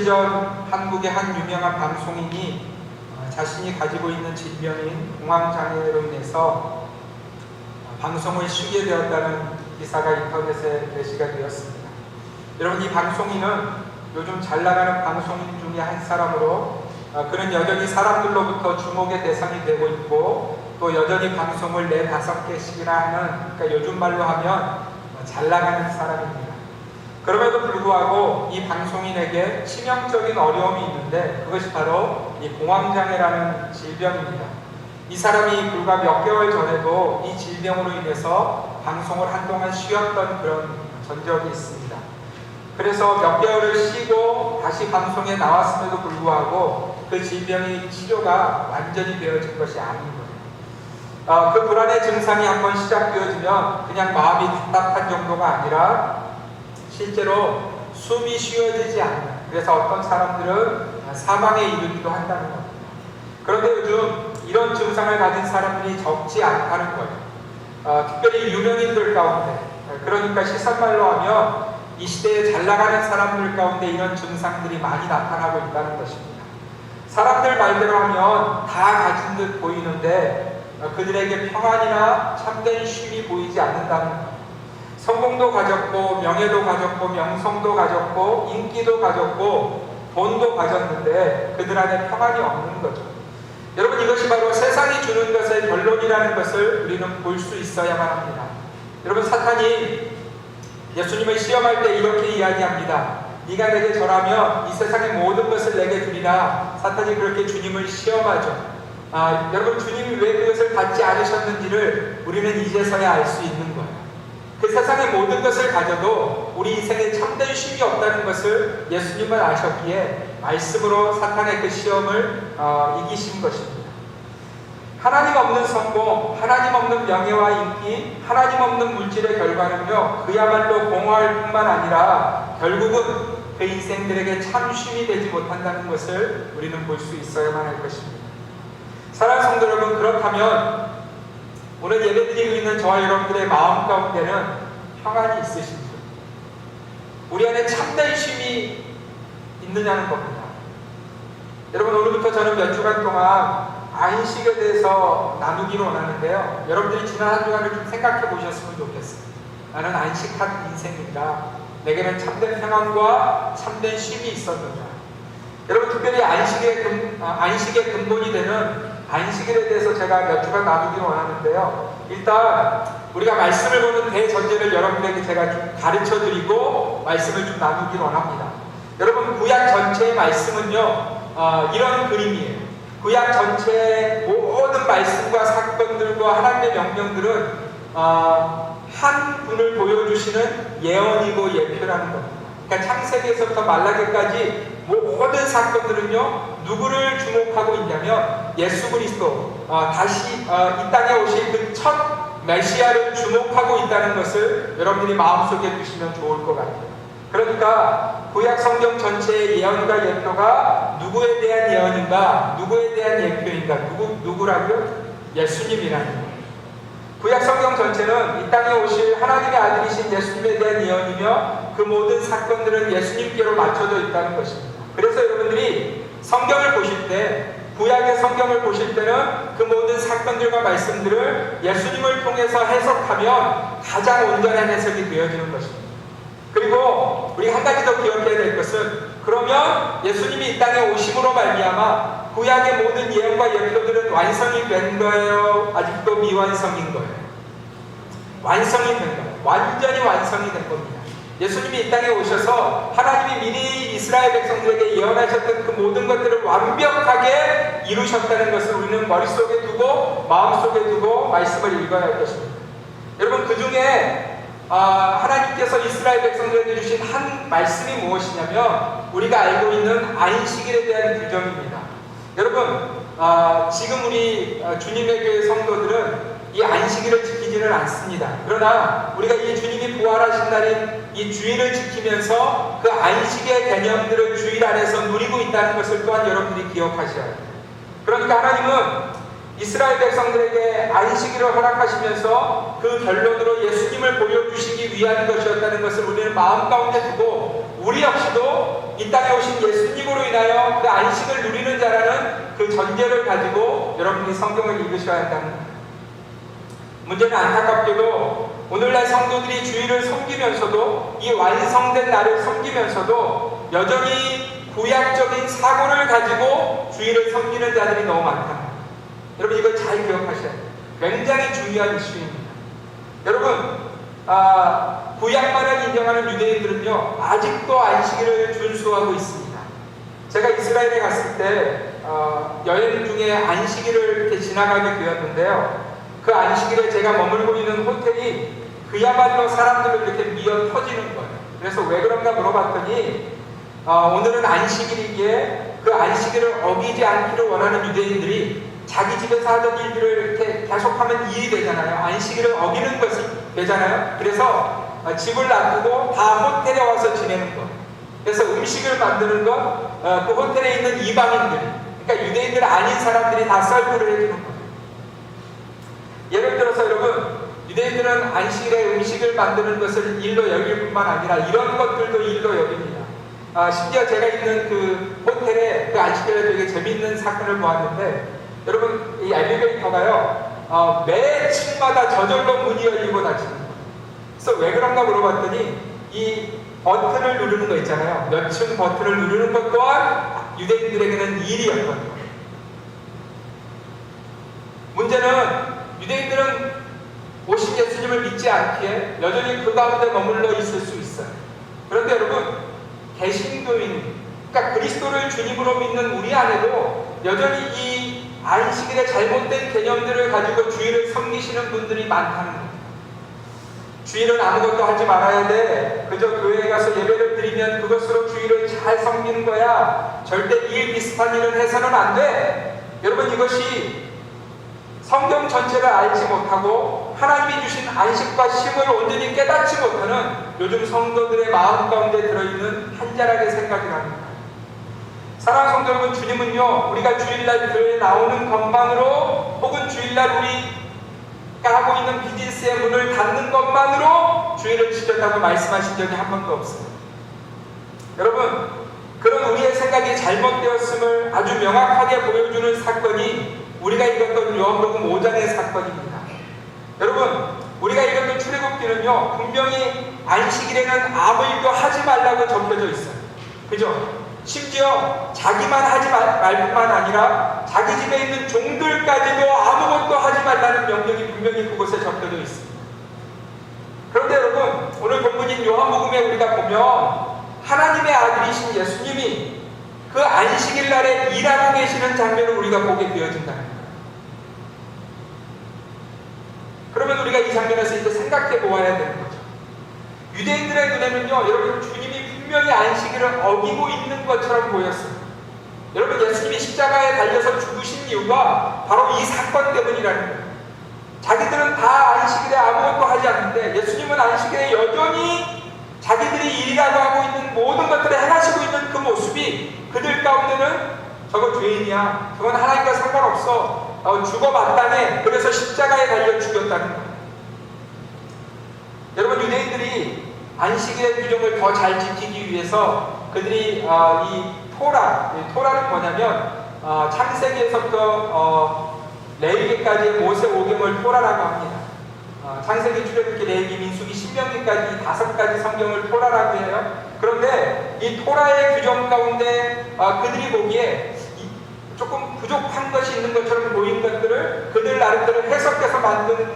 시절 한국의 한 유명한 방송인이 자신이 가지고 있는 질병인 공황장애로 인해서 방송을 쉬게 되었다는 기사가 인터넷에 게시가 되었습니다. 여러분, 이 방송인은 요즘 잘 나가는 방송인 중에 한 사람으로 그는 여전히 사람들로부터 주목의 대상이 되고 있고 또 여전히 방송을 4-5개씩이나 하는, 그러니까 요즘 말로 하면 잘 나가는 사람입니다. 그럼에도 불구하고 이 방송인에게 치명적인 어려움이 있는데 그것이 바로 이 공황장애라는 질병입니다. 이 사람이 불과 몇 개월 전에도 이 질병으로 인해서 방송을 한동안 쉬었던 그런 전적이 있습니다. 그래서 몇 개월을 쉬고 다시 방송에 나왔음에도 불구하고 그 질병의 치료가 완전히 되어진 것이 아닌 거예요. 그 불안의 증상이 한번 시작되어지면 그냥 마음이 답답한 정도가 아니라 실제로 숨이 쉬어지지 않는, 그래서 어떤 사람들은 사망에 이르기도 한다는 겁니다. 그런데 요즘 이런 증상을 가진 사람들이 적지 않다는 거예요. 특별히 유명인들 가운데, 그러니까 시선말로 하면 이 시대에 잘 나가는 사람들 가운데 이런 증상들이 많이 나타나고 있다는 것입니다. 사람들 말대로 하면 다 가진 듯 보이는데 그들에게 평안이나 참된 쉼이 보이지 않는다는 것. 성공도 가졌고 명예도 가졌고 명성도 가졌고 인기도 가졌고 돈도 가졌는데 그들 안에 평안이 없는 거죠. 여러분, 이것이 바로 세상이 주는 것의 결론이라는 것을 우리는 볼 수 있어야만 합니다. 여러분, 사탄이 예수님을 시험할 때 이렇게 이야기합니다. 네가 내게 절하면 이 세상의 모든 것을 내게 주리라. 사탄이 그렇게 주님을 시험하죠. 여러분, 주님이 왜 그것을 받지 않으셨는지를 우리는 이제서야 알 수 있는 거예요. 그 세상의 모든 것을 가져도 우리 인생에 참된 쉼이 없다는 것을 예수님은 아셨기에 말씀으로 사탄의 그 시험을 이기신 것입니다. 하나님 없는 성공, 하나님 없는 명예와 인기, 하나님 없는 물질의 결과는요, 그야말로 공허할 뿐만 아니라 결국은 그 인생들에게 참 쉼이 되지 못한다는 것을 우리는 볼 수 있어야만 할 것입니다. 사랑하는 성도 여러분, 그렇다면 오늘 예배드리고 있는 저와 여러분들의 마음 가운데는 평안이 있으신지, 우리 안에 참된 쉼이 있느냐는 겁니다. 여러분, 오늘부터 저는 몇 주간 동안 안식에 대해서 나누기로 원하는데요. 여러분들이 지난 한 주간을 좀 생각해 보셨으면 좋겠습니다. 나는 안식한 인생이다. 내게는 참된 평안과 참된 쉼이 있었느냐. 여러분, 특별히 안식의 근본이 되는 안식일에 대해서 제가 몇 주간 나누기로 원하는데요. 일단 우리가 말씀을 보는 대전제를 여러분에게 제가 좀 가르쳐 드리고 말씀을 좀 나누기로 원합니다. 여러분, 구약 전체의 말씀은요, 이런 그림이에요. 구약 전체의 모든 말씀과 사건들과 하나님의 명령들은 한 분을 보여주시는 예언이고 예표라는 겁니다. 그러니까 창세기에서부터 말라기까지 모든 사건들은요, 누구를 주목하고 있냐면 예수 그리스도, 다시 이 땅에 오실 그 첫 메시아를 주목하고 있다는 것을 여러분들이 마음속에 두시면 좋을 것 같아요. 그러니까 구약 성경 전체의 예언과 예표가 누구에 대한 예언인가, 누구에 대한 예표인가, 누구라고요? 예수님이라는 거예요. 구약 성경 전체는 이 땅에 오실 하나님의 아들이신 예수님에 대한 예언이며 그 모든 사건들은 예수님께로 맞춰져 있다는 것입니다. 그래서 여러분들이 성경을 보실 때, 구약의 성경을 보실 때는 그 모든 사건들과 말씀들을 예수님을 통해서 해석하면 가장 온전한 해석이 되어지는 것입니다. 그리고 우리 한 가지 더 기억해야 될 것은, 그러면 예수님이 이 땅에 오심으로 말미암아 구약의 모든 예언과 예표들은 완성이 된 거예요? 아직도 미완성인 거예요? 완성이 된 거예요. 완전히 완성이 된 겁니다. 예수님이 이 땅에 오셔서 하나님이 미리 이스라엘 백성들에게 예언하셨던 그 모든 것들을 완벽하게 이루셨다는 것을 우리는 머릿속에 두고 마음속에 두고 말씀을 읽어야 할 것입니다. 여러분, 그 중에 하나님께서 이스라엘 백성들에게 주신 한 말씀이 무엇이냐면 우리가 알고 있는 안식일에 대한 규정입니다. 여러분, 지금 우리 주님의 교회 성도들은 이 안식일을 지키지는 않습니다. 그러나 우리가 이 주님이 부활하신 날인 이 주일을 지키면서 그 안식의 개념들을 주일 안에서 누리고 있다는 것을 또한 여러분들이 기억하셔야 합니다. 그러니까 하나님은 이스라엘 백성들에게 안식일을 허락하시면서 그 결론으로 예수님을 보여주시기 위한 것이었다는 것을 우리는 마음 가운데 두고 우리 역시도 이 땅에 오신 예수님으로 인하여 그 안식을 누리는 자라는 그 전제를 가지고 여러분이 성경을 읽으셔야 한다는 거예요. 문제는 안타깝게도 오늘날 성도들이 주일을 섬기면서도 이 완성된 날을 섬기면서도 여전히 구약적인 사고를 가지고 주일을 섬기는 자들이 너무 많다. 여러분 이걸 잘 기억하셔야 돼요. 굉장히 중요한 이슈입니다. 여러분 구약만을 인정하는 유대인들은요 아직도 안식일을 준수하고 있습니다. 제가 이스라엘에 갔을 때 여행 중에 안식일을 이렇게 지나가게 되었는데요. 그 안식일에 제가 머물고 있는 호텔이 그야말로 사람들을 이렇게 미어 터지는 거예요. 그래서 왜 그런가 물어봤더니 오늘은 안식일이기에 그 안식일을 어기지 않기를 원하는 유대인들이 자기 집에서 하던 일들을 이렇게 계속하면 일이 되잖아요. 안식일을 어기는 것이 되잖아요. 그래서 집을 놔두고 다 호텔에 와서 지내는 것. 그래서 음식을 만드는 것, 그 호텔에 있는 이방인들, 그러니까 유대인들 아닌 사람들이 다 서브를 해주는 거예요. 예를 들어서 여러분, 유대인들은 안식일에 음식을 만드는 것을 일로 여길 뿐만 아니라 이런 것들도 일로 여깁니다. 심지어 제가 있는 그 호텔에 그 안식일에 되게 재미있는 사건을 보았는데, 여러분 이 엘리베이터가요 매 층마다 저절로 문이 열리고 닫히는 거예요. 그래서 왜 그런가 물어봤더니 이 버튼을 누르는 거 있잖아요. 몇 층 버튼을 누르는 것 또한 유대인들에게는 일이었거든요. 문제는 유대인들은 오신 예수님을 믿지 않기에 여전히 그 가운데 머물러 있을 수 있어요. 그런데 여러분 개신교인, 그러니까 그리스도를 주님으로 믿는 우리 안에도 여전히 이 안식일의 잘못된 개념들을 가지고 주일을 섬기시는 분들이 많다는 겁니다. 주일은 아무것도 하지 말아야 돼. 그저 교회에 가서 예배를 드리면 그것으로 주일을 잘 섬기는 거야. 절대 일 비슷한 일은 해서는 안 돼. 여러분 이것이 성경 전체를 알지 못하고 하나님이 주신 안식과 쉼을 온전히 깨닫지 못하는 요즘 성도들의 마음 가운데 들어있는 한 자락의 생각이랍니다. 사랑하는 성도 여러분, 주님은요 우리가 주일날 교회에 나오는 것만으로 혹은 주일날 우리가 하고 있는 비즈니스의 문을 닫는 것만으로 주일을 지켰다고 말씀하신 적이 한 번도 없어요. 여러분 그런 우리의 생각이 잘못되었음을 아주 명확하게 보여주는 사건이 우리가 읽었던 요한복음 5장의 사건입니다. 여러분 우리가 읽었던 출애굽기는요 분명히 안식일에는 아무 일도 하지 말라고 적혀져 있어요. 그죠? 심지어 자기만 하지 말 뿐만 아니라 자기 집에 있는 종들까지도 아무것도 하지 말라는 명령이 분명히 그곳에 적혀져 있습니다. 그런데 여러분 오늘 본문인 요한복음에 우리가 보면 하나님의 아들이신 예수님이 그 안식일 날에 일하고 계시는 장면을 우리가 보게 되어진다는 거예요. 그러면 우리가 이 장면에서 이제 생각해 보아야 되는 거죠. 유대인들의 눈에는요 여러분 주님이 분명히 안식일을 어기고 있는 것처럼 보였어요. 여러분 예수님이 십자가에 달려서 죽으신 이유가 바로 이 사건 때문이라는 거예요. 자기들은 다 안식일에 아무것도 하지 않는데 예수님은 안식일에 여전히 자기들이 일이라고 하고 있는 모든 것들을 행하시고 있는 그 모습이 그들 가운데는 저거 죄인이야, 저건 하나님과 상관없어, 죽어 마땅해, 그래서 십자가에 달려 죽였다는 거예요. 여러분 유대인들이 안식일의 규정을 더 잘 지키기 위해서 그들이 이 토라는 뭐냐면 창세기에서부터 레위기까지의 모세 오경을 토라라고 합니다. 창세기, 출애굽기, 레위기, 민수기, 신명기까지 5가지 성경을 토라라고 해요. 그런데 이 토라의 규정 가운데 그들이 보기에 조금 부족한 것이 있는 것처럼 보이는 것들을 그들 나름대로 해석해서 만든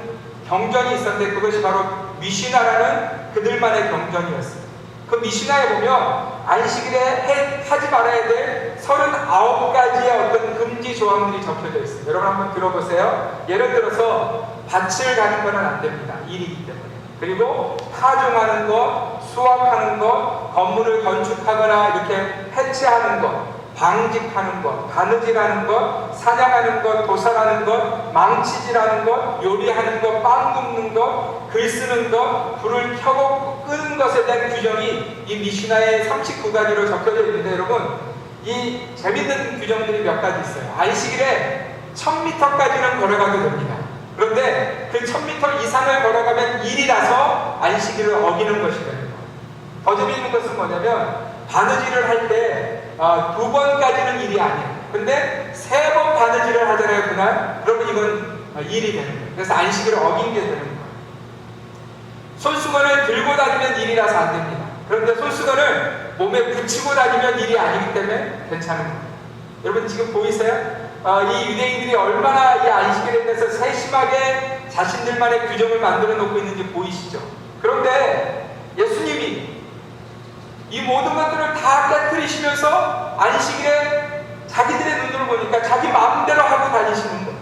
경전이 있었는데 그것이 바로 미시나라는 그들만의 경전이었어요. 그 미시나에 보면 안식일에 하지 말아야 될 39가지의 어떤 금지 조항들이 적혀져 있습니다. 여러분 한번 들어보세요. 예를 들어서 밭을 가는 건 안 됩니다. 일이기 때문에. 그리고 파종하는 것, 수확하는 것, 건물을 건축하거나 이렇게 해체하는 것, 방직하는 것, 바느질하는 것, 사냥하는 것, 도살하는 것, 망치질하는 것, 요리하는 것, 빵 굽는 것, 글 쓰는 것, 불을 켜고 끄는 것에 대한 규정이 이 미시나의 39가지로 적혀져 있는데 여러분 이 재밌는 규정들이 몇 가지 있어요. 안식일에 1000m까지는 걸어가도 됩니다. 그런데 그 1000m 이상을 걸어가면 일이라서 안식일을 어기는 것이 됩니다. 더 재미있는 것은 뭐냐면 바느질을 할 때 2번까지는 일이 아니에요. 근데 3번 바느질을 하잖아요, 그날. 그러면 이건 일이 되는 거예요. 그래서 안식일을 어긴 게 되는 거예요. 손수건을 들고 다니면 일이라서 안 됩니다. 그런데 손수건을 몸에 붙이고 다니면 일이 아니기 때문에 괜찮은 거예요. 여러분 지금 보이세요? 이 유대인들이 얼마나 이 안식일에 대해서 세심하게 자신들만의 규정을 만들어 놓고 있는지 보이시죠? 그런데 예수님이 이 모든 것들을 다 깨트리시면서 안식일에 자기들의 눈으로 보니까 자기 마음대로 하고 다니시는 거예요.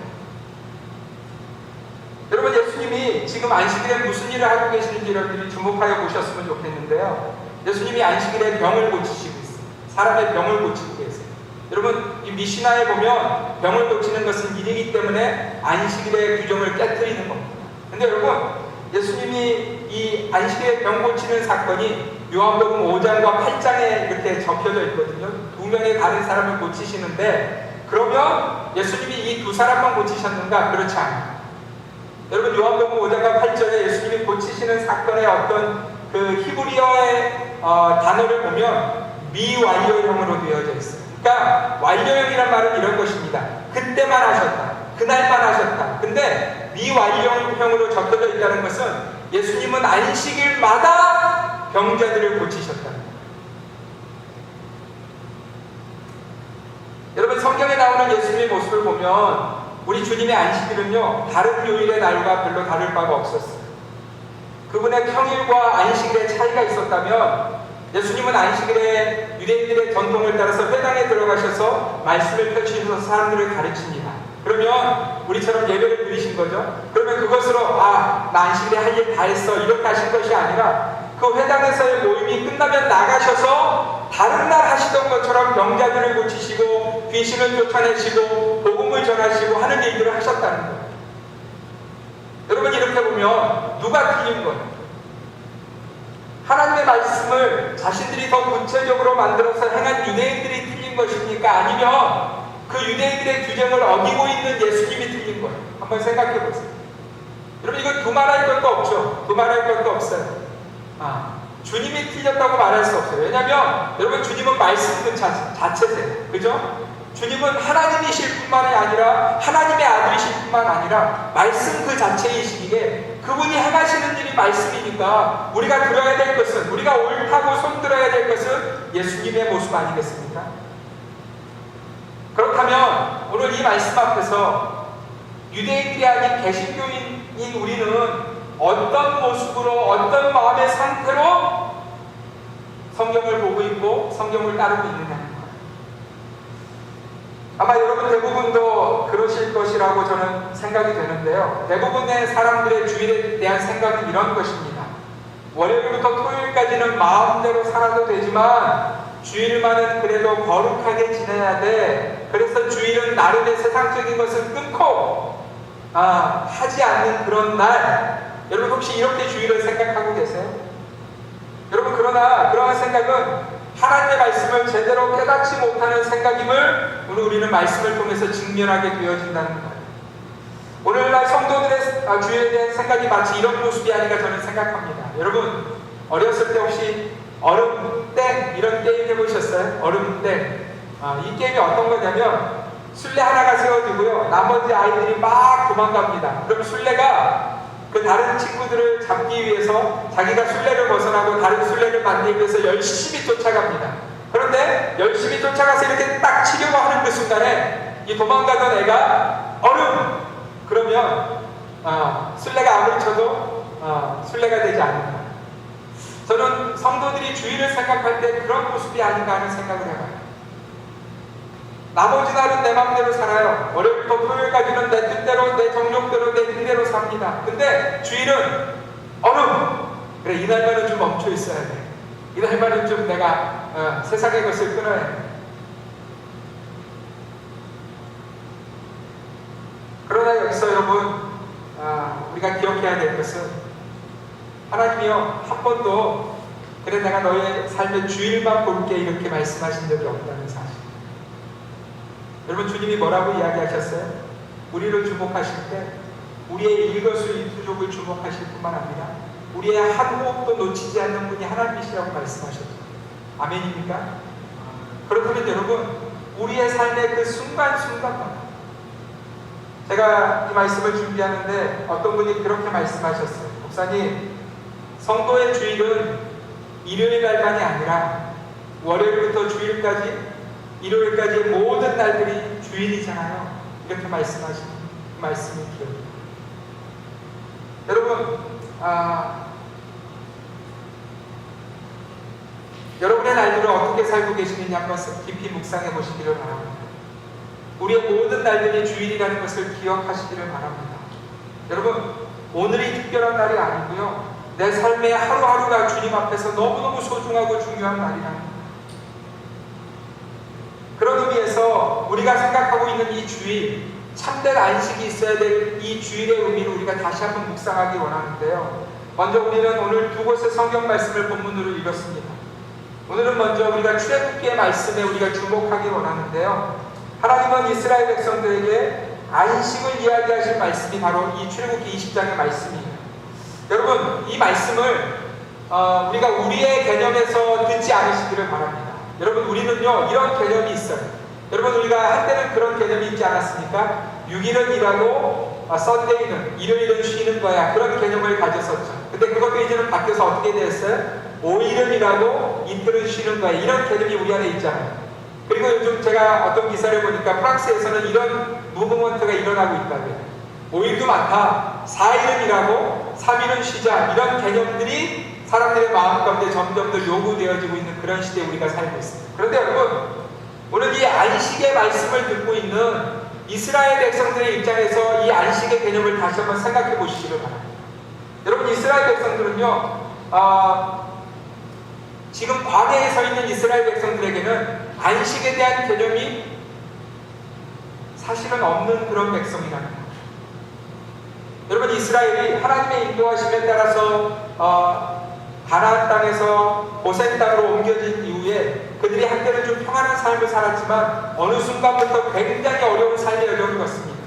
여러분 예수님이 지금 안식일에 무슨 일을 하고 계시는지 여러분들이 주목하여 보셨으면 좋겠는데요. 예수님이 안식일에 병을 고치시고 있어요. 사람의 병을 고치고 계세요. 여러분 이 미시나에 보면 병을 고치는 것은 일이기 때문에 안식일의 규정을 깨트리는 겁니다. 근데 여러분 예수님이 이 안식일에 병 고치는 사건이 요한복음 5장과 8장에 이렇게 적혀져 있거든요. 2명의 다른 사람을 고치시는데 그러면 예수님이 이 2사람만 고치셨는가? 그렇지 않아요. 여러분 요한복음 5장과 8절에 예수님이 고치시는 사건의 어떤 그 히브리어의 단어를 보면 미완료형으로 되어져 있어요. 그러니까 완료형이란 말은 이런 것입니다. 그때만 하셨다. 그날만 하셨다. 근데 미완료형으로 적혀져 있다는 것은 예수님은 안식일마다 병자들을 고치셨다는 거예요. 여러분 성경에 나오는 예수님의 모습을 보면 우리 주님의 안식일은요 다른 요일의 날과 별로 다를 바가 없었어요. 그분의 평일과 안식일의 차이가 있었다면 예수님은 안식일에 유대인들의 전통을 따라서 회당에 들어가셔서 말씀을 펼치셔서 사람들을 가르칩니다. 그러면 우리처럼 예배를 드리신 거죠. 그러면 그것으로 나 안식일에 할 일 다 했어 이렇게 하신 것이 아니라 그 회당에서의 모임이 끝나면 나가셔서 다른 날 하시던 것처럼 병자들을 고치시고 귀신을 쫓아내시고 복음을 전하시고 하는 일들을 하셨다는 거예요. 여러분 이렇게 보면 누가 틀린 거예요? 하나님의 말씀을 자신들이 더 구체적으로 만들어서 행한 유대인들이 틀린 것입니까? 아니면 그 유대인들의 규정을 어기고 있는 예수님이 틀린 거예요? 한번 생각해 보세요. 여러분 이건 두말할 것도 없죠. 두말할 것도 없어요. 주님이 틀렸다고 말할 수 없어요. 왜냐하면 여러분 주님은 말씀 그 자체세요. 그죠? 주님은 하나님이실 뿐만이 아니라 하나님의 아들이실 뿐만 아니라 말씀 그 자체이시기에 그분이 행하시는 일이 말씀이니까 우리가 들어야 될 것은 우리가 옳다고 손들어야 될 것은 예수님의 모습 아니겠습니까? 그렇다면 오늘 이 말씀 앞에서 유대인들이 아닌 개신교인인 우리는 어떤 모습으로 어떤 마음의 상태로 성경을 보고 있고 성경을 따르고 있느냐. 아마 여러분 대부분도 그러실 것이라고 저는 생각이 되는데요. 대부분의 사람들의 주일에 대한 생각은 이런 것입니다. 월요일부터 토요일까지는 마음대로 살아도 되지만 주일만은 그래도 거룩하게 지내야 돼. 그래서 주일은 나름의 세상적인 것을 끊고 하지 않는 그런 날. 여러분 혹시 이렇게 주일을 생각하고 계세요? 여러분 그러나 그러한 생각은 하나님의 말씀을 제대로 깨닫지 못하는 생각임을 오늘 우리는 말씀을 통해서 직면하게 되어진다는 거예요. 오늘날 성도들의 주일에 대한 생각이 마치 이런 모습이 아닌가 저는 생각합니다. 여러분 어렸을 때 혹시 얼음땡 이런 게임 해보셨어요? 얼음땡. 이 게임이 어떤 거냐면 술래 하나가 세워지고요. 나머지 아이들이 막 도망갑니다. 그럼 술래가 그 다른 친구들을 잡기 위해서 자기가 술래를 벗어나고 다른 술래를 만들기 위해서 열심히 쫓아갑니다. 그런데 열심히 쫓아가서 이렇게 딱 치려고 하는 그 순간에 이 도망가던 애가 얼음! 그러면 술래가 아무리 쳐도 술래가 되지 않는다. 저는 성도들이 주일을 생각할 때 그런 모습이 아닌가 하는 생각을 해봐요. 나머지 날은 내 마음대로 살아요. 월요일부터 토요일까지는 내 뜻대로, 내 정욕대로, 내 뜻대로 삽니다. 근데 주일은 얼음! 그래, 이날만은 좀 멈춰 있어야 돼. 이날만은 좀 내가 세상의 것을 끊어야 돼. 그러나 여기서 여러분 우리가 기억해야 될 것은 하나님이요 한 번도 그래 내가 너의 삶의 주일만 볼게 이렇게 말씀하신 적이 없다는 사실. 여러분 주님이 뭐라고 이야기하셨어요? 우리를 주목하실 때 우리의 일거수일투족을 주목하실 뿐만 아니라 우리의 한 호흡도 놓치지 않는 분이 하나님이시라고 말씀하셨죠. 아멘입니까? 그렇다면 여러분, 우리의 삶의 그 순간순간마다, 제가 이 말씀을 준비하는데 어떤 분이 그렇게 말씀하셨어요. 목사님, 성도의 주일은 일요일 날만이 아니라 월요일부터 주일까지, 일요일까지의 모든 날들이 주일이잖아요. 이렇게 말씀하신 그 말씀이 기억합니다. 여러분, 여러분의 날들을 어떻게 살고 계시는지 한번 깊이 묵상해 보시기를 바랍니다. 우리의 모든 날들이 주일이라는 것을 기억하시기를 바랍니다. 여러분, 오늘이 특별한 날이 아니고요, 내 삶의 하루하루가 주님 앞에서 너무너무 소중하고 중요한 날이랍니다. 그런 의미에서 우리가 생각하고 있는 이 주일, 참된 안식이 있어야 될 이 주일의 의미를 우리가 다시 한번 묵상하기 원하는데요. 먼저 우리는 오늘 두 곳의 성경 말씀을 본문으로 읽었습니다. 오늘은 먼저 우리가 출애굽기의 말씀에 우리가 주목하기 원하는데요. 하나님은 이스라엘 백성들에게 안식을 이야기하신 말씀이 바로 이 출애굽기 20장의 말씀이에요. 여러분, 이 말씀을 우리가 우리의 개념에서 듣지 않으시기를 바랍니다. 여러분, 우리는요 이런 개념이 있어요. 여러분, 우리가 한때는 그런 개념이 있지 않았습니까? 6일은 일하고 썬데이는, 일요일은 쉬는 거야, 그런 개념을 가졌었죠. 근데 그것도 이제는 바뀌어서 어떻게 됐어요? 5일은 일하고 이틀은 쉬는 거야, 이런 개념이 우리 안에 있잖아요. 그리고 요즘 제가 어떤 기사를 보니까 프랑스에서는 이런 무브먼트가 일어나고 있다고요. 5일도 많다, 4일은 일하고 3일은 쉬자, 이런 개념들이 사람들의 마음 가운데 점점 더 요구되어지고 있는 그런 시대에 우리가 살고 있습니다. 그런데 여러분, 오늘 이 안식의 말씀을 듣고 있는 이스라엘 백성들의 입장에서 이 안식의 개념을 다시 한번 생각해 보시기를 바랍니다. 여러분, 이스라엘 백성들은요, 지금 광야에 서 있는 이스라엘 백성들에게는 안식에 대한 개념이 사실은 없는 그런 백성이라는 거죠. 여러분, 이스라엘이 하나님의 인도하심에 따라서 가나안 땅에서 고센 땅으로 옮겨진 이후에 그들이 한때는 좀 평안한 삶을 살았지만 어느 순간부터 굉장히 어려운 삶이 열려들었습니다.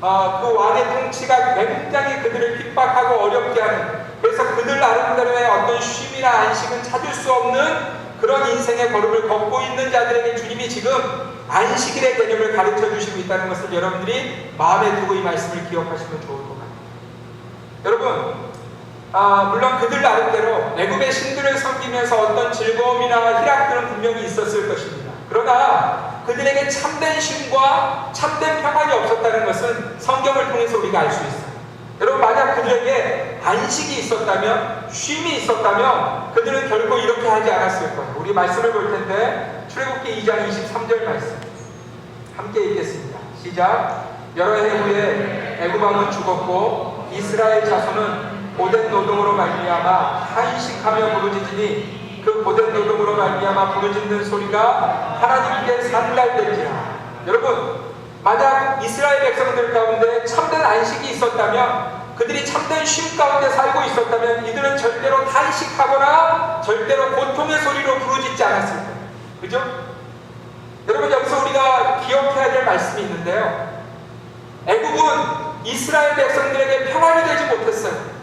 그 왕의 통치가 굉장히 그들을 핍박하고 어렵게 하는, 그래서 그들 나름대로의 어떤 쉼이나 안식은 찾을 수 없는 그런 인생의 걸음을 걷고 있는 자들에게 주님이 지금 안식일의 개념을 가르쳐 주시고 있다는 것을 여러분들이 마음에 두고 이 말씀을 기억하시면 좋을 것 같아요. 여러분, 물론 그들 나름대로 애굽의 신들을 섬기면서 어떤 즐거움이나 희락들은 분명히 있었을 것입니다. 그러나 그들에게 참된 쉼과 참된 평안이 없었다는 것은 성경을 통해서 우리가 알 수 있어요. 여러분, 만약 그들에게 안식이 있었다면, 쉼이 있었다면 그들은 결코 이렇게 하지 않았을 거예요. 우리 말씀을 볼 텐데 출애굽기 2장 23절 말씀 함께 읽겠습니다. 시작. 여러 해 후에 애굽 왕은 죽었고 이스라엘 자손은 고된 노동으로 말미암아 한식하며 부르짖으니 그 고된 노동으로 말미암아 부르짖는 소리가 하나님께 상달될지라. 여러분, 만약 이스라엘 백성들 가운데 참된 안식이 있었다면, 그들이 참된 쉼 가운데 살고 있었다면 이들은 절대로 탄식하거나 절대로 고통의 소리로 부르짖지 않았을 거예요. 그죠? 여러분, 여기서 우리가 기억해야 될 말씀이 있는데요. 애굽은 이스라엘 백성들에게 평안이 되지 못했어요.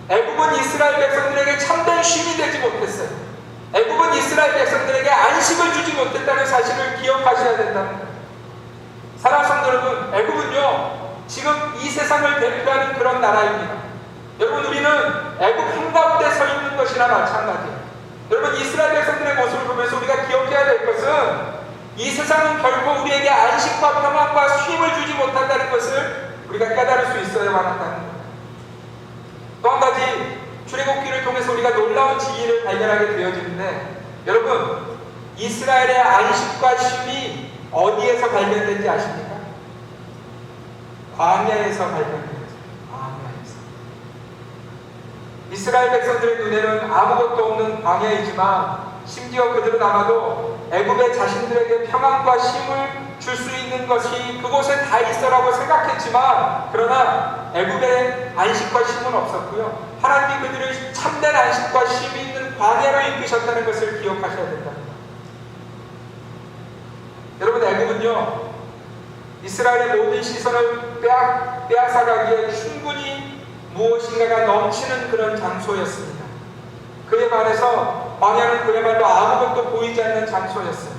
애굽은 이스라엘 백성들에게 참된 쉼이 되지 못했어요. 애굽은 이스라엘 백성들에게 안식을 주지 못했다는 사실을 기억하셔야 된다는 거예요. 사랑하는 성도 여러분, 애굽은요 지금 이 세상을 대표하는 그런 나라입니다. 여러분, 우리는 애굽 한가운데 서 있는 것이나 마찬가지예요. 여러분, 이스라엘 백성들의 모습을 보면서 우리가 기억해야 될 것은 이 세상은 결코 우리에게 안식과 평안과 쉼을 주지 못한다는 것을 우리가 깨달을 수 있어야만 한다는 거예요. 또 한 가지, 출애굽기를 통해서 우리가 놀라운 진리를 발견하게 되어지는데, 여러분, 이스라엘의 안식과 쉼이 어디에서 발견된지 아십니까? 광야에서 발견됩니다. 광야에서. 이스라엘 백성들의 눈에는 아무것도 없는 광야이지만 심지어 그들은 아마도 애굽의 자신들에게 평안과 쉼을 줄 수 있는 것이 그곳에 다 있어라고 생각했지만, 그러나 애굽의 안식과 쉼은 없었고요, 하나님이 그들을 참된 안식과 쉼이 있는 광야로 이끄셨다는 것을 기억하셔야 된답니다. 여러분, 애굽은요 이스라엘의 모든 시선을 빼앗아가기에 충분히 무엇인가가 넘치는 그런 장소였습니다. 그에 반해서 광야는 그야말로 아무것도 보이지 않는 장소였어요.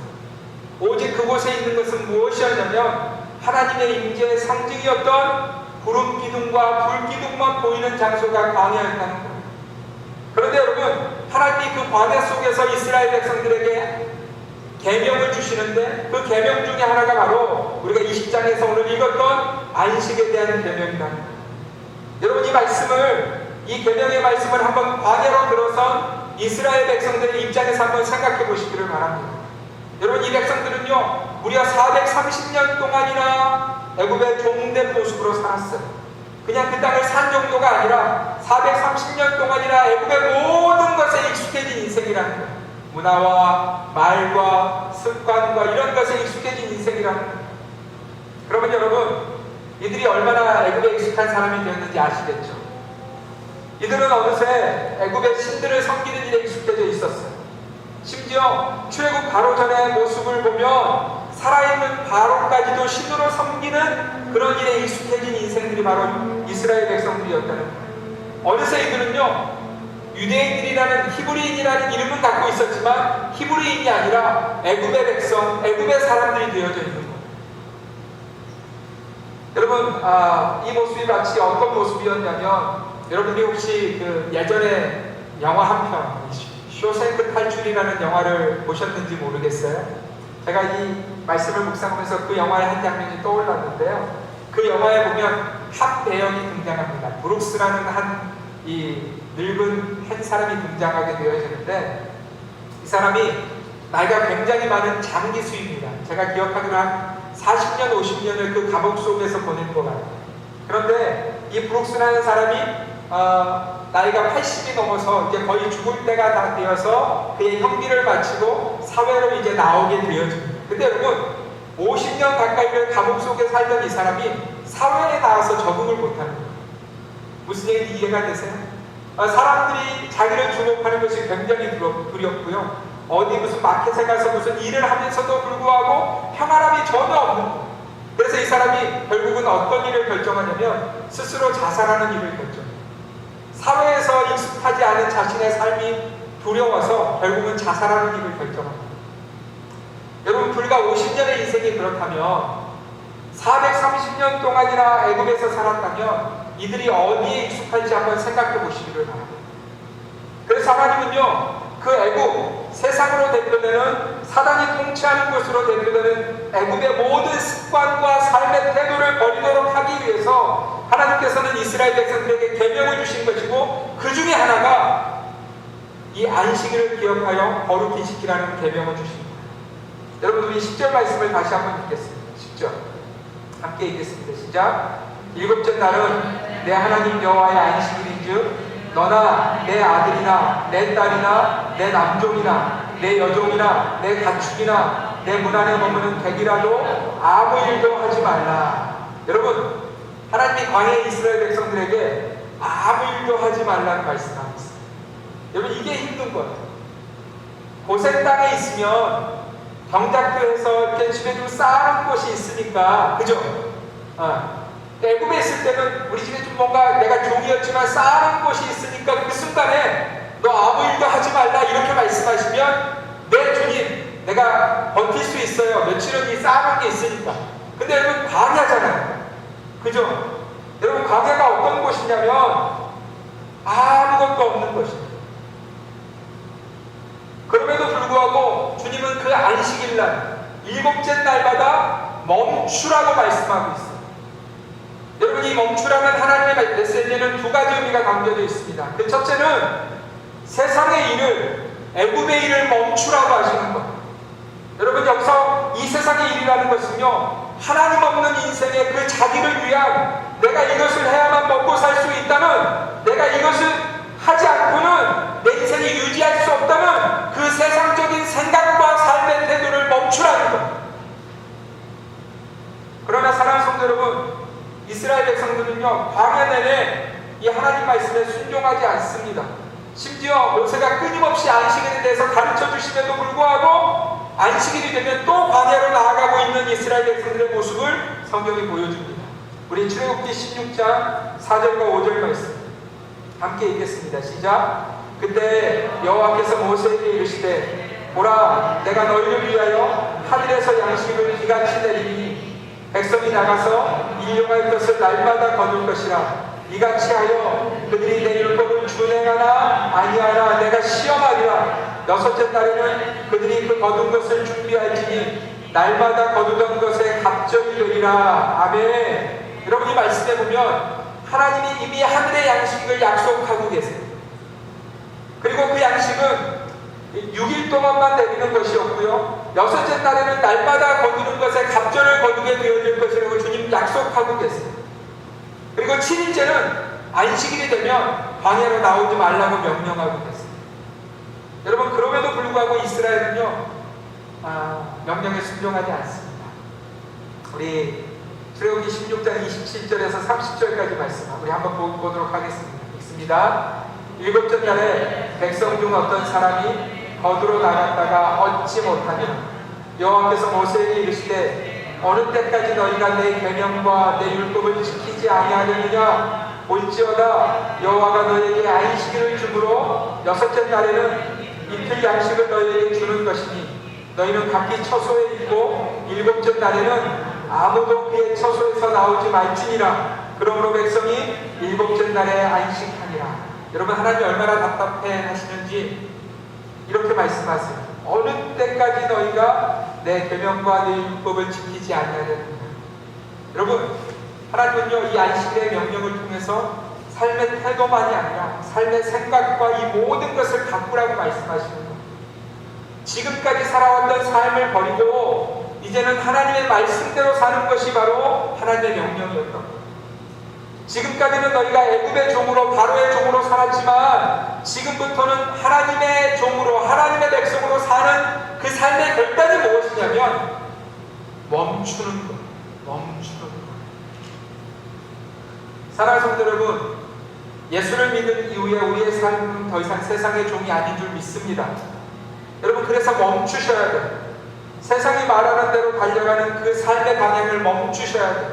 오직 그곳에 있는 것은 무엇이었냐면 하나님의 임재의 상징이었던 구름 기둥과 불 기둥만 보이는 장소가 광야였다는 거예요. 그런데 여러분, 하나님이 그 광야 속에서 이스라엘 백성들에게 계명을 주시는데 그 계명 중에 하나가 바로 우리가 20장에서 오늘 읽었던 안식에 대한 계명이라는 거예요. 여러분, 이 계명의 말씀을 한번 광야로 들어선 이스라엘 백성들의 입장에서 한번 생각해 보시기를 바랍니다. 여러분, 이 백성들은요 무려 430년 동안이나 애굽의 종된 모습으로 살았어요. 그냥 그 땅을 산 정도가 아니라 430년 동안이나 애굽의 모든 것에 익숙해진 인생이라는 거예요. 문화와 말과 습관과 이런 것에 익숙해진 인생이라는 거예요. 그러면 여러분, 이들이 얼마나 애굽에 익숙한 사람이 되었는지 아시겠죠? 이들은 어느새 애굽의 신들을 섬기는 일에 익숙해져 있었어요. 심지어 출애굽 바로 전의 모습을 보면 살아있는 바로까지도 신으로 섬기는 그런 일에 익숙해진 인생들이 바로 이스라엘 백성들이었다는 거예요. 어느새 이들은요 유대인들이라는 히브리인이라는 이름은 갖고 있었지만 히브리인이 아니라 애굽의 백성, 애굽의 사람들이 되어져 있는 거예요. 여러분, 이 모습이 마치 어떤 모습이었냐면, 여러분들이 혹시 그 예전에 영화 한 편, 쇼생크 탈출이라는 영화를 보셨는지 모르겠어요. 제가 이 말씀을 묵상하면서 그 영화의 한 장면이 떠올랐는데요. 그 영화에 보면 한 배역이 등장합니다. 브룩스라는 이 늙은 한 사람이 등장하게 되어지는데, 이 사람이 나이가 굉장히 많은 장기수입니다. 제가 기억하기로 한 40년, 50년을 그 감옥 속에서 보낸 것 같아요. 그런데 이 브룩스라는 사람이 나이가 80이 넘어서 이제 거의 죽을 때가 다 되어서 그의 형기를 마치고 사회로 이제 나오게 되어집니다. 근데 여러분, 50년 가까이를 감옥 속에 살던 이 사람이 사회에 나와서 적응을 못하는 거예요. 무슨 얘기인지 이해가 되세요? 사람들이 자기를 주목하는 것이 굉장히 두렵고요. 어디 무슨 마켓에 가서 무슨 일을 하면서도 불구하고 평안함이 전혀 없는 거예요. 그래서 이 사람이 결국은 어떤 일을 결정하냐면 스스로 자살하는 일을 결정해요. 사회에서 익숙하지 않은 자신의 삶이 두려워서 결국은 자살하는 일을 결정합니다. 여러분, 불과 50년의 인생이 그렇다면 430년 동안이나 애굽에서 살았다면 이들이 어디에 익숙한지 한번 생각해 보시기를 바랍니다. 그래서 하나님은요 그 애굽, 세상으로 대표되는 사단이 통치하는 곳으로 대표되는 애굽의 모든 습관과 삶의 태도를 버리도록 하기 위해서 하나님께서는 이스라엘 백성들에게 계명을 주신 것이고, 그 중에 하나가 이 안식일을 기억하여 거룩히 지키라는 계명을 주신 거예요. 여러분, 우리 10절 말씀을 다시 한번 읽겠습니다. 10절 함께 읽겠습니다. 시작. 일곱째 날은 내 하나님 여호와의 안식일인즉 너나 내 아들이나 내 딸이나 내 남종이나 내 여종이나 내 가축이나 내 문 안에 머무는 객이라도 아무 일도 하지 말라. 여러분, 하나님이 광야의 이스라엘 백성들에게 아무 일도 하지 말라는 말씀하고 있어요. 여러분, 이게 힘든 거예요. 고센 땅에 있으면 경작도 해서 이렇게 집에 좀 쌓아놓은 곳이 있으니까, 그죠? 애굽에 있을 때는 우리 집에 좀 뭔가 내가 종이었지만 쌓아놓은 곳이 있으니까 그 순간에 너 아무 일도 하지 말라 이렇게 말씀하시면 내 주님, 내가 버틸 수 있어요. 며칠은 이 쌓아놓은 게 있으니까. 근데 여러분, 광야잖아요. 그죠? 여러분, 광야가 어떤 곳이냐면 아무것도 없는 곳입니다. 그럼에도 불구하고 주님은 그 안식일날, 일곱째 날마다 멈추라고 말씀하고 있어요. 여러분, 이 멈추라는 하나님의 메시지에는 두 가지 의미가 담겨져 있습니다. 그 첫째는 세상의 일을, 애굽의 일을 멈추라고 하시는 것. 여러분, 여기서 이 세상의 일이라는 것은요 하나님 없는 인생의 그 자기를 위한, 내가 이것을 해야만 먹고 살 수 있다는, 내가 이것을 하지 않고는 내 인생이 유지할 수 없다는 그 세상적인 생각과 삶의 태도를 멈추라는 것. 그러나 사랑하는 성도 여러분, 이스라엘 백성들은요 광야 내내 이 하나님 말씀에 순종하지 않습니다. 심지어 모세가 끊임없이 안식일에 대해서 가르쳐 주심에도 불구하고 안식일이 되면 또 광야로 나아가고 있는 이스라엘 백성들의 모습을 성경이 보여줍니다. 우리 출애굽기 16장 4절과 5절 말씀 함께 읽겠습니다. 시작. 그때 여호와께서 모세에게 이르시되 보라 내가 너희를 위하여 하늘에서 양식을 비같이 내리니 백성이 나가서 일용할 것을 날마다 거둘 것이라 이같이 하여 그들이 내 율법을 준행하나 아니하나 내가 시험하리라. 여섯째 날에는 그들이 그 거둔 것을 준비할지니 날마다 거두던 것에 갑절이 되리라. 아멘. 여러분이 말씀해 보면 하나님이 이미 하늘의 양식을 약속하고 계세요. 그리고 그 양식은 6일 동안만 내리는 것이었고요. 여섯째 날에는 날마다 거두는 것에 갑절을 거두게 되어질 것이라고 주님 약속하고 계세요. 그리고 7일째는 안식일이 되면 광야로 나오지 말라고 명령하고 계세요. 여러분 그럼에도 불구하고 이스라엘은요 명령에 순종하지 않습니다. 우리 출애굽기 16장 27절에서 30절까지 말씀 우리 한번 보도록 하겠습니다. 읽습니다. 일곱째 날에 백성 중 어떤 사람이 거두러 나갔다가 얻지 못하며 여호와께서 모세에게 이르시되 어느 때까지 너희가 내 계명과 내 율법을 지키지 아니하려느냐 볼지어다 여호와가 너희에게 안식일을 주므로 여섯째 날에는 이틀 양식을 너희에게 주는 것이니 너희는 각기 처소에 있고 일곱째 날에는 아무도 그의 처소에서 나오지 말지니라. 그러므로 백성이 일곱째 날에 안식하니라. 여러분 하나님이 얼마나 답답해 하시는지 이렇게 말씀하세요. 어느 때까지 너희가 내 계명과 내 율법을 지키지 아니하려느냐. 여러분 하나님은요 이 안식일의 명령을 통해서 삶의 태도만이 아니라 삶의 생각과 이 모든 것을 바꾸라고 말씀하시는 거예요. 지금까지 살아왔던 삶을 버리고 이제는 하나님의 말씀대로 사는 것이 바로 하나님의 명령이었던 거예요. 지금까지는 너희가 애굽의 종으로 바로의 종으로 살았지만 지금부터는 하나님의 종으로 하나님의 백성으로 사는 그 삶의 결단이 무엇이냐면 멈추는 거예요. 멈추는 거예요. 사랑하는 성도 여러분, 예수를 믿는 이후에 우리의 삶은 더 이상 세상의 종이 아닌 줄 믿습니다. 여러분 그래서 멈추셔야 돼요. 세상이 말하는 대로 달려가는 그 삶의 방향을 멈추셔야 돼요.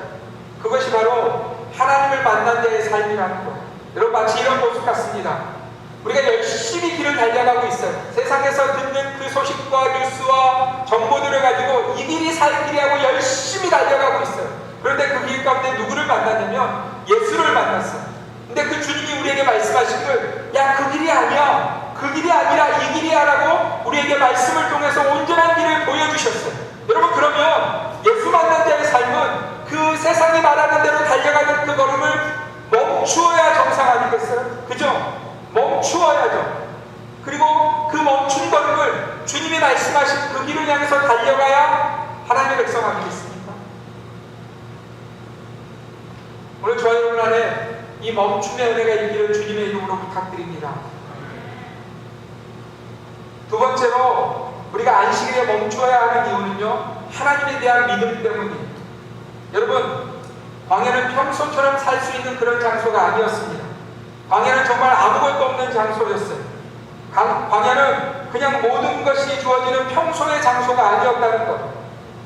그것이 바로 하나님을 만난 자의 삶이라는 거예요. 여러분 마치 이런 모습 같습니다. 우리가 열심히 길을 달려가고 있어요. 세상에서 듣는 그 소식과 뉴스와 정보들을 가지고 이 길이 살 길이라고 열심히 달려가고 있어요. 그런데 그 길 가운데 누구를 만났냐면 예수를 만났어요. 근데 그 주님이 우리에게 말씀하시기를 야 그 길이 아니야. 그 길이 아니라 이 길이야 라고 우리에게 말씀을 통해서 온전한 길을 보여주셨어요. 여러분 그러면 예수 만난 자의 삶은 그 세상이 말하는 대로 달려가는 그 걸음을 멈추어야 정상 아니겠어요? 그죠? 멈추어야죠. 그리고 그 멈춘 걸음을 주님이 말씀하신 그 길을 향해서 달려가야 하나님의 백성 아니겠습니까? 오늘 저와 여러분 안에 이 멈춤의 은혜가 있기를 주님의 이름으로 부탁드립니다. 두 번째로 우리가 안식일에 멈추어야 하는 이유는요 하나님에 대한 믿음 때문입니다. 여러분 광야는 평소처럼 살 수 있는 그런 장소가 아니었습니다. 광야는 정말 아무것도 없는 장소였어요. 광야는 그냥 모든 것이 주어지는 평소의 장소가 아니었다는 것.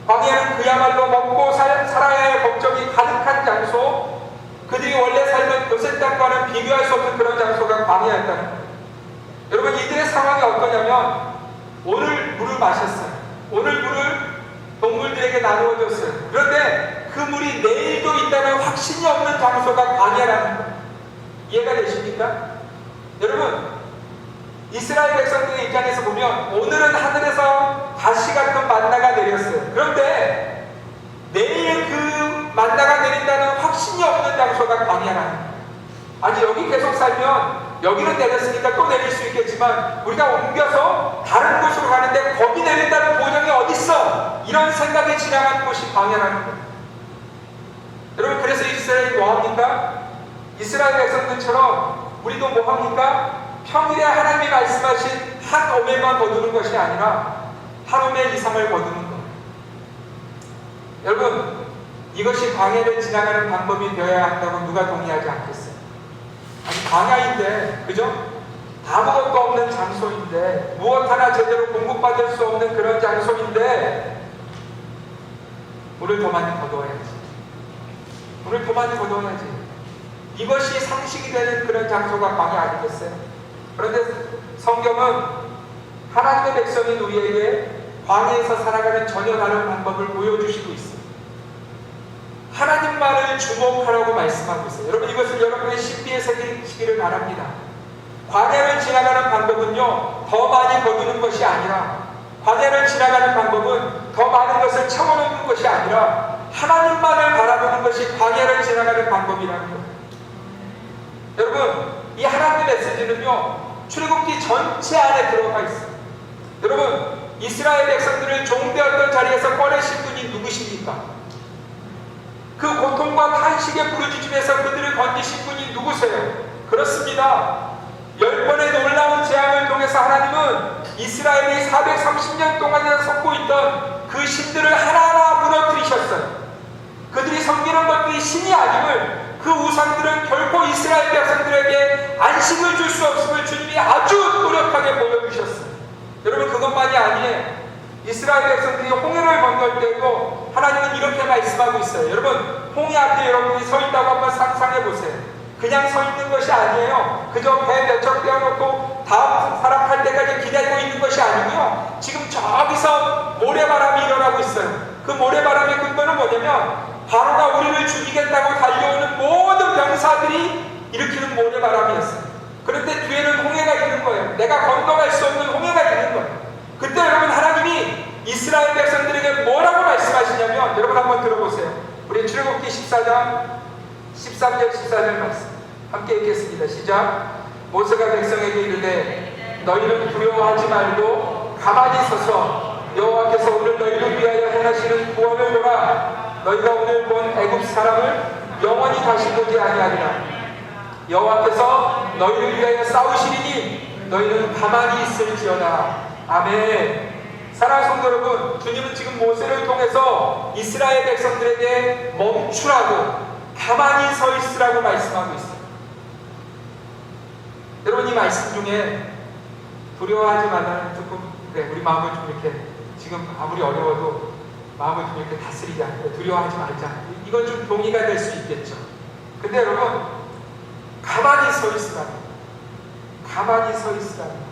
광야는 그야말로 먹고 살아야 할 걱정이 가득한 장소, 그들이 원래 살던 요새 땅과는 비교할 수 없는 그런 장소가 광야였다는 것. 여러분 이들의 상황이 어떠냐면 오늘 물을 마셨어요. 오늘 물을 동물들에게 나누어줬어요. 그런데 그 물이 내일도 있다는 확신이 없는 장소가 광야라는 거예요. 이해가 되십니까? 여러분 이스라엘 백성들의 입장에서 보면 오늘은 하늘에서 다시 같은 만나가 내렸어요. 그런데 내일 그 만나가 내린다는 확신이 없는 장소가 광야라는 거예요. 아니 여기 계속 살면 여기는 내렸으니까 또 내릴 수 있겠지만 우리가 옮겨서 다른 곳으로 가는데 거기 내린다는 보장이 어딨어? 이런 생각이 지나간 곳이 광야라는 거예요. 여러분 그래서 이스라엘이 뭐합니까? 이스라엘 백성들처럼 우리도 뭐합니까? 평일에 하나님이 말씀하신 한 오매만 거두는 것이 아니라 한 오매 이상을 거두는 거예요. 여러분 이것이 광야를 지나가는 방법이 되어야 한다고 누가 동의하지 않겠어요? 아니 광야인데 그죠? 아무것도 없는 장소인데 무엇 하나 제대로 공급받을 수 없는 그런 장소인데 물을 더 많이 거두어야지. 물을 더 많이 거두어야지. 이것이 상식이 되는 그런 장소가 광야 아니겠어요? 그런데 성경은 하나님의 백성인 우리에게 광야에서 살아가는 전혀 다른 방법을 보여주시고 있습니다. 하나님만을 주목하라고 말씀하고 있어요. 여러분, 이것을 여러분의 신비에 새기시기를 바랍니다. 광야를 지나가는 방법은요, 더 많이 거두는 것이 아니라, 광야를 지나가는 방법은 더 많은 것을 채워놓는 것이 아니라 하나님만을 바라보는 것이 광야를 지나가는 방법이라는 거예요. 여러분, 이 하나님의 메시지는요, 출애굽기 전체 안에 들어가 있어요. 여러분, 이스라엘 백성들을 종되었던 자리에서 꺼내신 분이 누구십니까? 그 고통과 탄식의 부르짖음에서 그들을 건지신 분이 누구세요? 그렇습니다. 10번의 놀라운 재앙을 통해서 하나님은 이스라엘이 430년 동안이나 섬고 있던 그 신들을 하나하나 무너뜨리셨어요. 그들이 섬기는 것들이 신이 아님을, 그 우상들은 결코 이스라엘 백성들에게 안식을 줄 수 없음을 주님이 아주 노력하게 보여주셨어요. 여러분, 그것만이 아니에요. 이스라엘 백성들이 홍해를 건널 때도 하나님은 이렇게 말씀하고 있어요. 여러분, 홍해 앞에 여러분이 서 있다고 한번 상상해 보세요. 그냥 서 있는 것이 아니에요. 그저 배 몇 척 떼어놓고 다음 사람 탈 때까지 기다리고 있는 것이 아니고요. 지금 저기서 모래바람이 일어나고 있어요. 그 모래바람의 근거는 뭐냐면 바로가 우리를 죽이겠다고 달려오는 모든 병사들이 일으키는 모래바람이었어요. 그런데 뒤에는 홍해가 있는 거예요. 내가 건너갈 수 없는 홍해가 있는 거예요. 그때 여러분, 하나님이 이스라엘 백성들에게 뭐라고 말씀하시냐면, 여러분 한번 들어보세요. 우리 출애굽기 14장 13절 14절 말씀 함께 읽겠습니다. 시작. 모세가 백성에게 이르되 너희는 두려워하지 말고 가만히 서서 여호와께서 오늘 너희를 위하여 행하시는 구원을 보라. 너희가 오늘 본 애굽 사람을 영원히 다시 보지 아니하리라. 여호와께서 너희를 위하여 싸우시리니 너희는 가만히 있을지어다. 아멘. 사랑하는 성도 여러분, 주님은 지금 모세를 통해서 이스라엘 백성들에게 멈추라고, 가만히 서 있으라고 말씀하고 있어요. 여러분, 이 말씀 중에 두려워하지 말라는 조금, 그래, 우리 마음을 좀 이렇게, 지금 아무리 어려워도 마음을 좀 이렇게 다스리자, 두려워하지 말자, 이건 좀 동의가 될 수 있겠죠. 근데 여러분, 가만히 서 있으라는, 가만히 서 있으라는,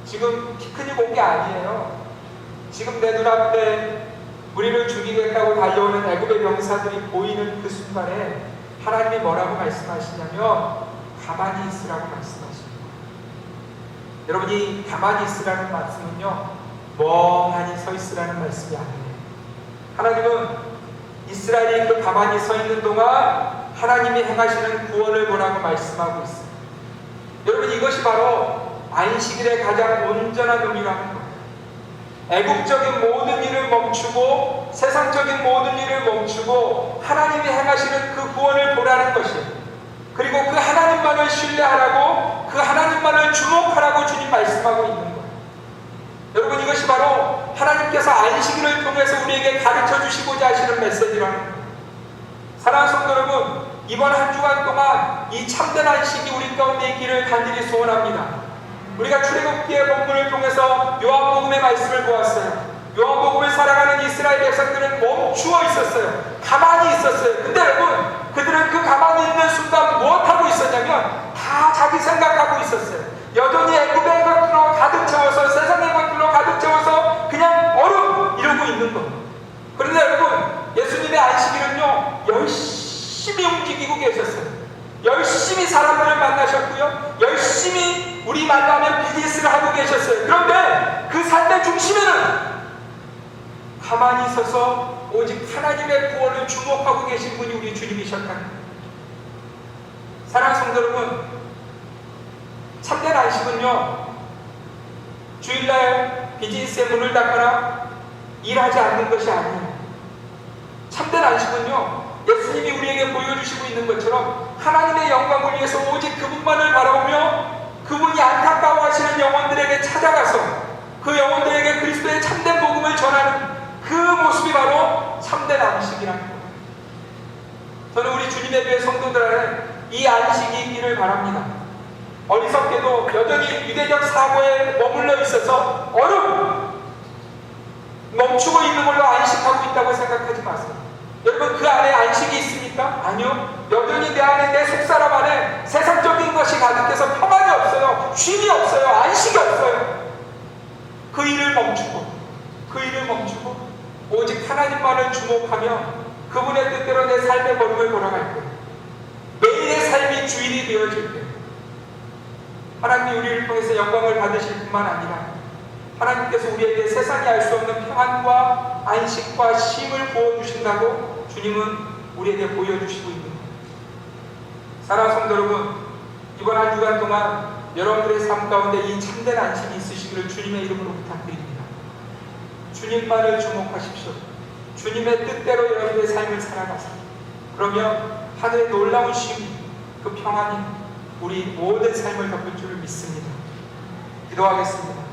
지금 피크닉 온 게 아니에요. 지금 내 눈앞에 우리를 죽이겠다고 달려오는 애굽의 병사들이 보이는 그 순간에 하나님이 뭐라고 말씀하시냐면 가만히 있으라고 말씀하십니다. 여러분이 가만히 있으라는 말씀은요, 멍하니 서 있으라는 말씀이 아니에요. 하나님은 이스라엘이 그 가만히 서 있는 동안 하나님이 행하시는 구원을 보라고 말씀하고 있어요. 여러분, 이것이 바로 안식일의 가장 온전한 의미라는 거예요. 애국적인 모든 일을 멈추고 세상적인 모든 일을 멈추고 하나님이 행하시는 그 구원을 보라는 것이에요. 그리고 그 하나님만을 신뢰하라고, 그 하나님만을 주목하라고 주님 말씀하고 있는 거예요. 여러분, 이것이 바로 하나님께서 안식일을 통해서 우리에게 가르쳐 주시고자 하시는 메시지라는 거예요. 사랑하는 성도 여러분, 이번 한 주간 동안 이 참된 안식이 우리 가운데 있기를 간절히 소원합니다. 우리가 출애굽기의 본문을 통해서 요한복음의 말씀을 보았어요. 요한복음을 살아가는 이스라엘 백성들은 멈추어 있었어요. 가만히 있었어요. 근데 여러분, 그들은 그 가만히 있는 순간 무엇하고 있었냐면 다 자기 생각하고 있었어요. 여전히 애굽의 것들로 가득 채워서, 세상의 것들로 가득 채워서 그냥 얼음 이러고 있는 거예요. 그런데 여러분, 예수님의 안식일은요, 열심히 움직이고 계셨어요. 열심히 사람들을 만나셨고요, 열심히 우리 만나면 비즈니스를 하고 계셨어요. 그런데 그 삶의 중심에는 가만히 서서 오직 하나님의 구원을 주목하고 계신 분이 우리 주님이셨다는 거예요. 사랑하는 성도 여러분, 참된 안식은요, 주일날 비즈니스의 문을 닫거나 일하지 않는 것이 아니에요. 참된 안식은요, 예수님이 우리에게 보여주시고 있는 것처럼 하나님의 영광을 위해서 오직 그분만을 바라보며 그분이 안타까워하시는 영혼들에게 찾아가서 그 영혼들에게 그리스도의 참된 복음을 전하는 그 모습이 바로 참된 안식이라는 거예요. 저는 우리 주님의 교회 성도들 안에 이 안식이 있기를 바랍니다. 어리석게도 여전히 유대적 사고에 머물러 있어서 멈추고 있는 걸로 안식하고 있다고 생각하지 마세요. 여러분, 그 안에 안식이 있습니까? 아니요. 여전히 내 안에, 내 속사람 안에 세상적인 것이 가득해서 평안이 없어요. 쉼이 없어요. 안식이 없어요. 그 일을 멈추고 오직 하나님만을 주목하며 그분의 뜻대로 내 삶의 걸음을 걸어갈 때, 매일의 삶이 주일이 되어질 때 하나님이 우리를 통해서 영광을 받으실 뿐만 아니라 하나님께서 우리에게 세상이 알 수 없는 평안과 안식과 쉼을 부어주신다고 주님은 우리에게 보여주시고 있는 거예요. 사랑하는 성도 여러분, 이번 한 주간 동안 여러분들의 삶 가운데 이 참된 안식이 있으시기를 주님의 이름으로 부탁드립니다. 주님만을 주목하십시오. 주님의 뜻대로 여러분의 삶을 살아가세요. 그러면 하늘의 놀라운 쉼이, 그 평안이 우리 모든 삶을 덮을 줄을 믿습니다. 기도하겠습니다.